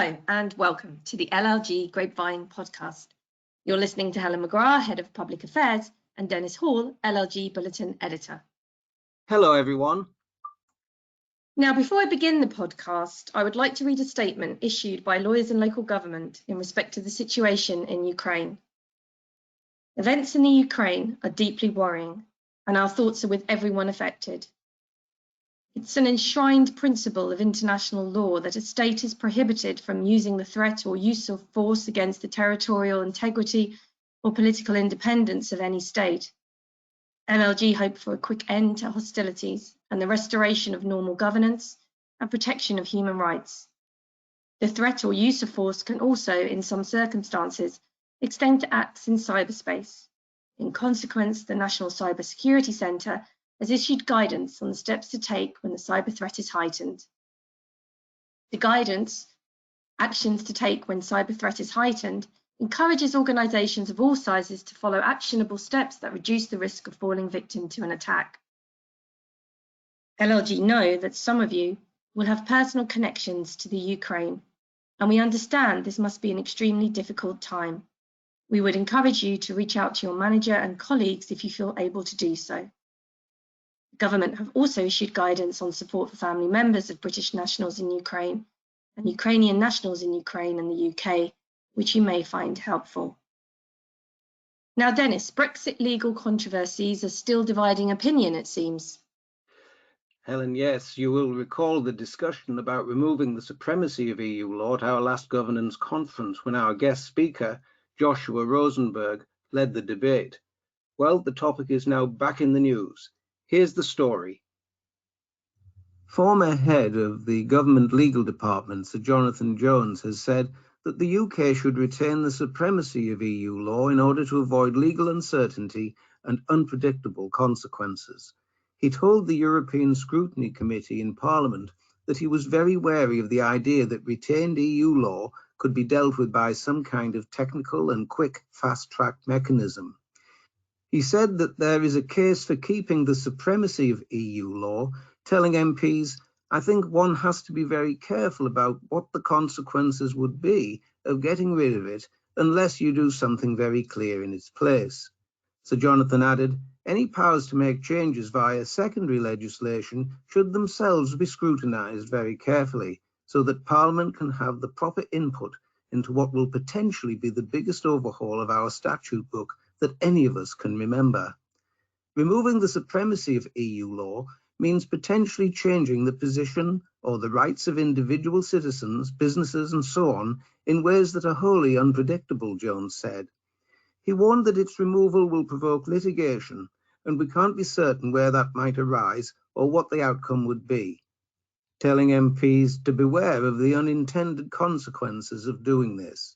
Hello and welcome to the LLG Grapevine podcast. You're listening to Helen McGrath, Head of Public Affairs, and Dennis Hall, LLG Bulletin Editor. Hello, everyone. Now, before I begin the podcast, I would like to read a statement issued by lawyers and local government in respect to the situation in Ukraine. Events in the Ukraine are deeply worrying, and our thoughts are with everyone affected. It's an enshrined principle of international law that a state is prohibited from using the threat or use of force against the territorial integrity or political independence of any state. LLG hope for a quick end to hostilities and the restoration of normal governance and protection of human rights. The threat or use of force can also, in some circumstances, extend to acts in cyberspace. In consequence, the National Cybersecurity Centre has issued guidance on the steps to take when the cyber threat is heightened. The guidance, Actions to Take When Cyber Threat is Heightened, encourages organisations of all sizes to follow actionable steps that reduce the risk of falling victim to an attack. LLG know that some of you will have personal connections to the Ukraine, and we understand this must be an extremely difficult time. We would encourage you to reach out to your manager and colleagues if you feel able to do so. The government have also issued guidance on support for family members of British nationals in Ukraine and Ukrainian nationals in Ukraine and the UK, which you may find helpful. Now, Dennis, Brexit legal controversies are still dividing opinion, it seems. Helen, yes, you will recall the discussion about removing the supremacy of EU law at our last governance conference when our guest speaker, Joshua Rosenberg, led the debate. Well, the topic is now back in the news. Here's the story. Former head of the government legal department, Sir Jonathan Jones, has said that the UK should retain the supremacy of EU law in order to avoid legal uncertainty and unpredictable consequences. He told the European Scrutiny Committee in Parliament that he was very wary of the idea that retained EU law could be dealt with by some kind of technical and quick fast-track mechanism. He said that there is a case for keeping the supremacy of EU law, telling MPs, "I think one has to be very careful about what the consequences would be of getting rid of it unless you do something very clear in its place." Sir Jonathan added, "Any powers to make changes via secondary legislation should themselves be scrutinised very carefully so that Parliament can have the proper input into what will potentially be the biggest overhaul of our statute book that any of us can remember. Removing the supremacy of EU law means potentially changing the position or the rights of individual citizens, businesses and so on in ways that are wholly unpredictable," Jones said. He warned that its removal will provoke litigation and we can't be certain where that might arise or what the outcome would be, telling MPs to beware of the unintended consequences of doing this.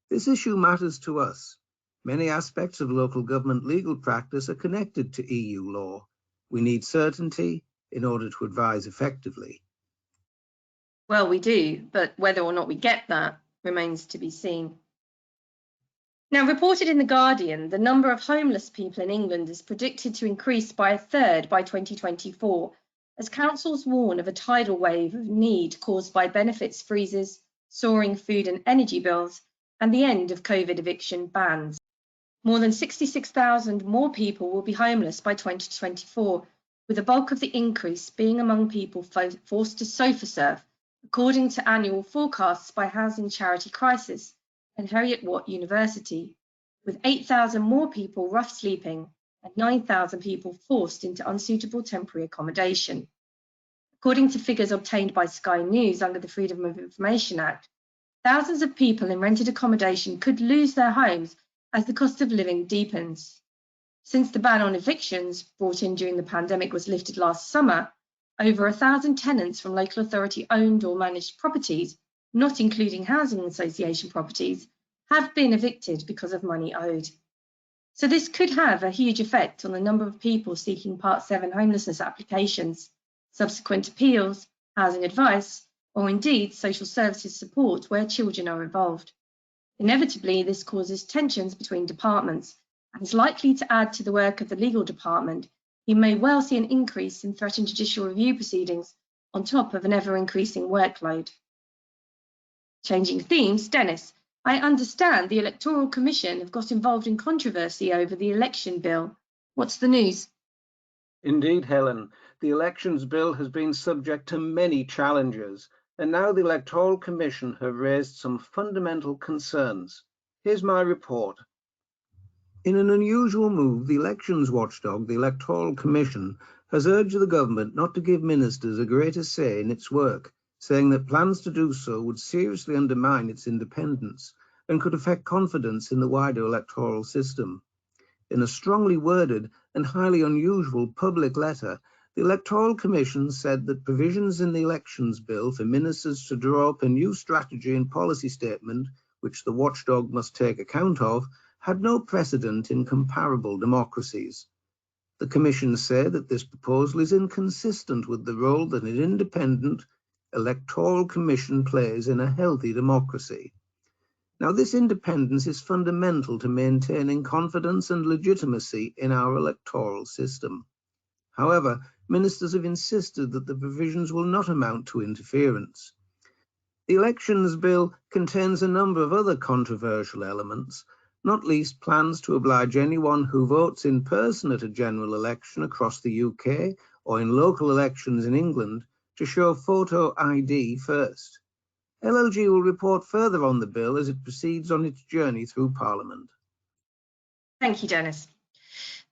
This issue matters to us. Many aspects of local government legal practice are connected to EU law. We need certainty in order to advise effectively. Well, we do, but whether or not we get that remains to be seen. Now, reported in The Guardian, the number of homeless people in England is predicted to increase by a third by 2024, as councils warn of a tidal wave of need caused by benefits freezes, soaring food and energy bills, and the end of COVID eviction bans. More than 66,000 more people will be homeless by 2024, with the bulk of the increase being among people forced to sofa surf, according to annual forecasts by housing charity Crisis and Heriot-Watt University, with 8,000 more people rough sleeping and 9,000 people forced into unsuitable temporary accommodation. According to figures obtained by Sky News under the Freedom of Information Act, thousands of people in rented accommodation could lose their homes as the cost of living deepens. Since the ban on evictions brought in during the pandemic was lifted last summer, over 1,000 tenants from local authority owned or managed properties, not including housing association properties, have been evicted because of money owed. So this could have a huge effect on the number of people seeking Part 7 homelessness applications, subsequent appeals, housing advice, or indeed social services support where children are involved. Inevitably, this causes tensions between departments and is likely to add to the work of the legal department, who may well see an increase in threatened judicial review proceedings on top of an ever-increasing workload. Changing themes, Dennis, I understand the Electoral Commission have got involved in controversy over the election bill. What's the news? Indeed, Helen, the Elections Bill has been subject to many challenges, and now the Electoral Commission have raised some fundamental concerns. Here's my report. In an unusual move, the elections watchdog, the Electoral Commission, has urged the government not to give ministers a greater say in its work, saying that plans to do so would seriously undermine its independence and could affect confidence in the wider electoral system. In a strongly worded and highly unusual public letter, the Electoral Commission said that provisions in the Elections Bill for ministers to draw up a new strategy and policy statement, which the watchdog must take account of, had no precedent in comparable democracies. The Commission said that this proposal is inconsistent with the role that an independent Electoral Commission plays in a healthy democracy. Now, this independence is fundamental to maintaining confidence and legitimacy in our electoral system. However, ministers have insisted that the provisions will not amount to interference. The Elections Bill contains a number of other controversial elements, not least plans to oblige anyone who votes in person at a general election across the UK or in local elections in England to show photo ID first. LLG will report further on the bill as it proceeds on its journey through Parliament. Thank you, Dennis.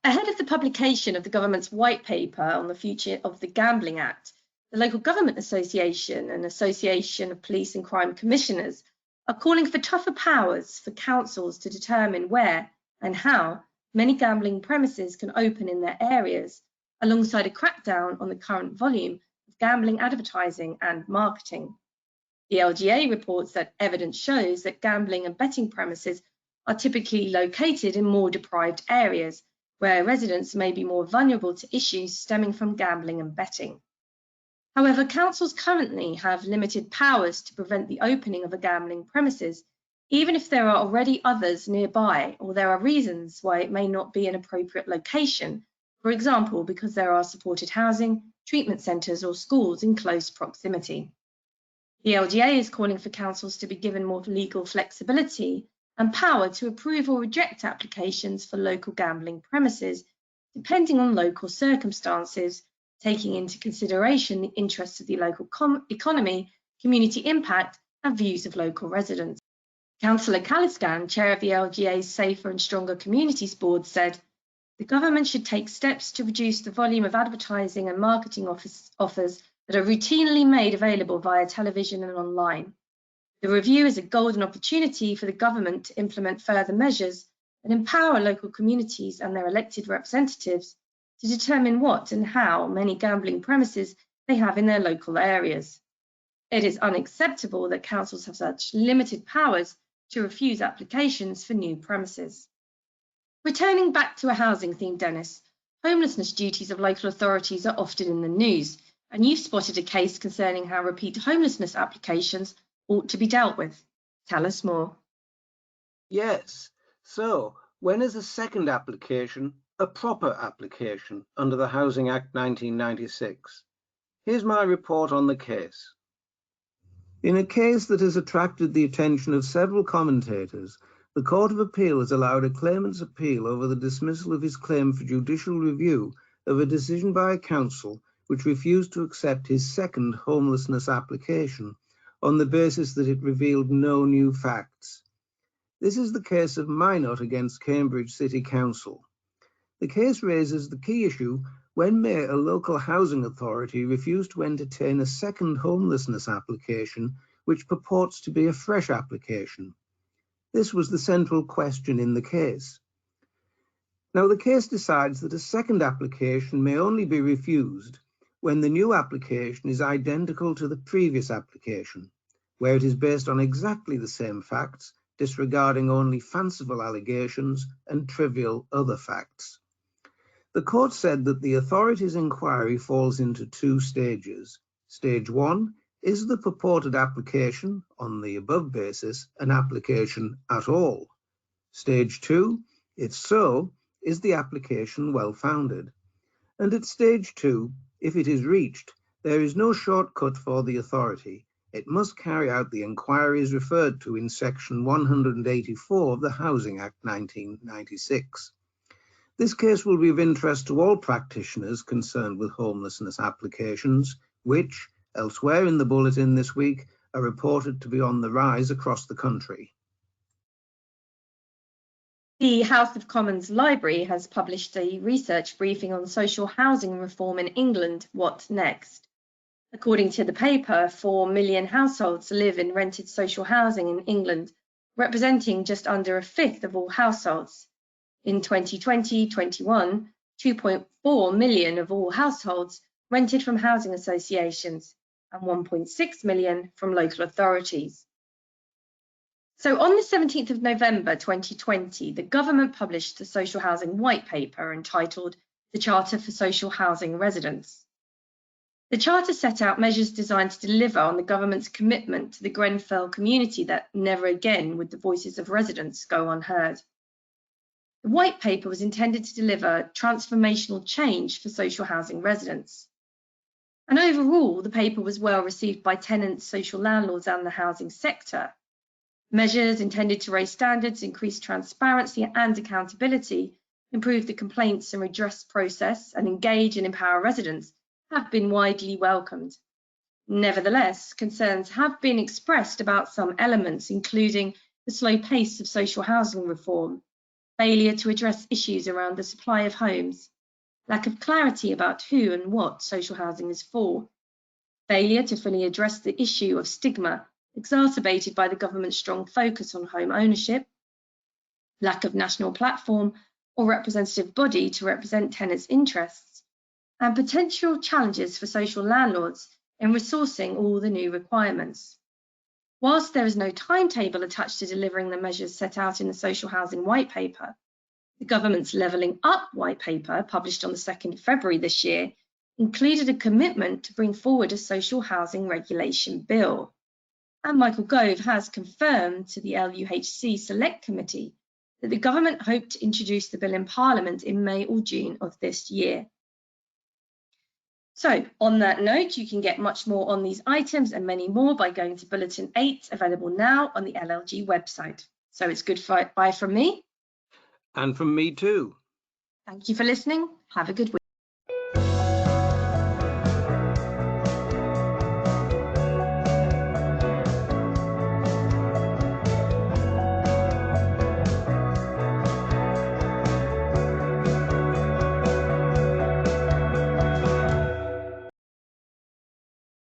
Ahead of the publication of the government's white paper on the future of the Gambling Act, the Local Government Association and Association of Police and Crime Commissioners are calling for tougher powers for councils to determine where and how many gambling premises can open in their areas, alongside a crackdown on the current volume of gambling advertising and marketing. The LGA reports that evidence shows that gambling and betting premises are typically located in more deprived areas, where residents may be more vulnerable to issues stemming from gambling and betting. However, councils currently have limited powers to prevent the opening of a gambling premises, even if there are already others nearby or there are reasons why it may not be an appropriate location, for example, because there are supported housing, treatment centres or schools in close proximity. The LGA is calling for councils to be given more legal flexibility and power to approve or reject applications for local gambling premises, depending on local circumstances, taking into consideration the interests of the local economy, community impact, and views of local residents. Councillor Kaliskan, chair of the LGA's Safer and Stronger Communities Board, said, "The government should take steps to reduce the volume of advertising and marketing offers that are routinely made available via television and online. The review is a golden opportunity for the government to implement further measures and empower local communities and their elected representatives to determine what and how many gambling premises they have in their local areas. It is unacceptable that councils have such limited powers to refuse applications for new premises." Returning back to a housing theme, Dennis, homelessness duties of local authorities are often in the news, and you've spotted a case concerning how repeat homelessness applications ought to be dealt with. Tell us more. Yes, so when is a second application a proper application under the Housing Act 1996? Here's my report on the case. In a case that has attracted the attention of several commentators, the Court of Appeal has allowed a claimant's appeal over the dismissal of his claim for judicial review of a decision by a council which refused to accept his second homelessness application on the basis that it revealed no new facts. This is the case of Minot against Cambridge City Council. The case raises the key issue: when may a local housing authority refuse to entertain a second homelessness application which purports to be a fresh application? This was the central question in the case. Now, the case decides that a second application may only be refused when the new application is identical to the previous application, where it is based on exactly the same facts, disregarding only fanciful allegations and trivial other facts. The court said that the authority's inquiry falls into two stages. Stage one, is the purported application on the above basis an application at all? Stage two, if so, is the application well-founded? And at stage two, if it is reached, there is no shortcut for the authority. it must carry out the inquiries referred to in Section 184 of the Housing Act 1996. This case will be of interest to all practitioners concerned with homelessness applications, which, elsewhere in the bulletin this week, are reported to be on the rise across the country. The House of Commons Library has published a research briefing on social housing reform in England, What Next? According to the paper, 4 million households live in rented social housing in England, representing just under a fifth of all households. In 2020-21, 2.4 million of all households rented from housing associations and 1.6 million from local authorities. So on the 17th of November 2020, the government published the Social Housing White Paper entitled The Charter for Social Housing Residents. The Charter set out measures designed to deliver on the government's commitment to the Grenfell community that never again would the voices of residents go unheard. The White Paper was intended to deliver transformational change for social housing residents. And overall, the paper was well received by tenants, social landlords and the housing sector. Measures intended to raise standards, increase transparency and accountability, improve the complaints and redress process, and engage and empower residents have been widely welcomed. Nevertheless, concerns have been expressed about some elements, including the slow pace of social housing reform, failure to address issues around the supply of homes, lack of clarity about who and what social housing is for, failure to fully address the issue of stigma exacerbated by the government's strong focus on home ownership, lack of national platform or representative body to represent tenants' interests, and potential challenges for social landlords in resourcing all the new requirements. Whilst there is no timetable attached to delivering the measures set out in the Social Housing White Paper, the government's Levelling Up White Paper, published on the 2nd of February this year, included a commitment to bring forward a social housing regulation bill. And Michael Gove has confirmed to the LUHC Select Committee that the government hoped to introduce the bill in Parliament in May or June of this year. So on that note, you can get much more on these items and many more by going to Bulletin 8, available now on the LLG website. So it's goodbye from me. And from me too. Thank you for listening. Have a good week.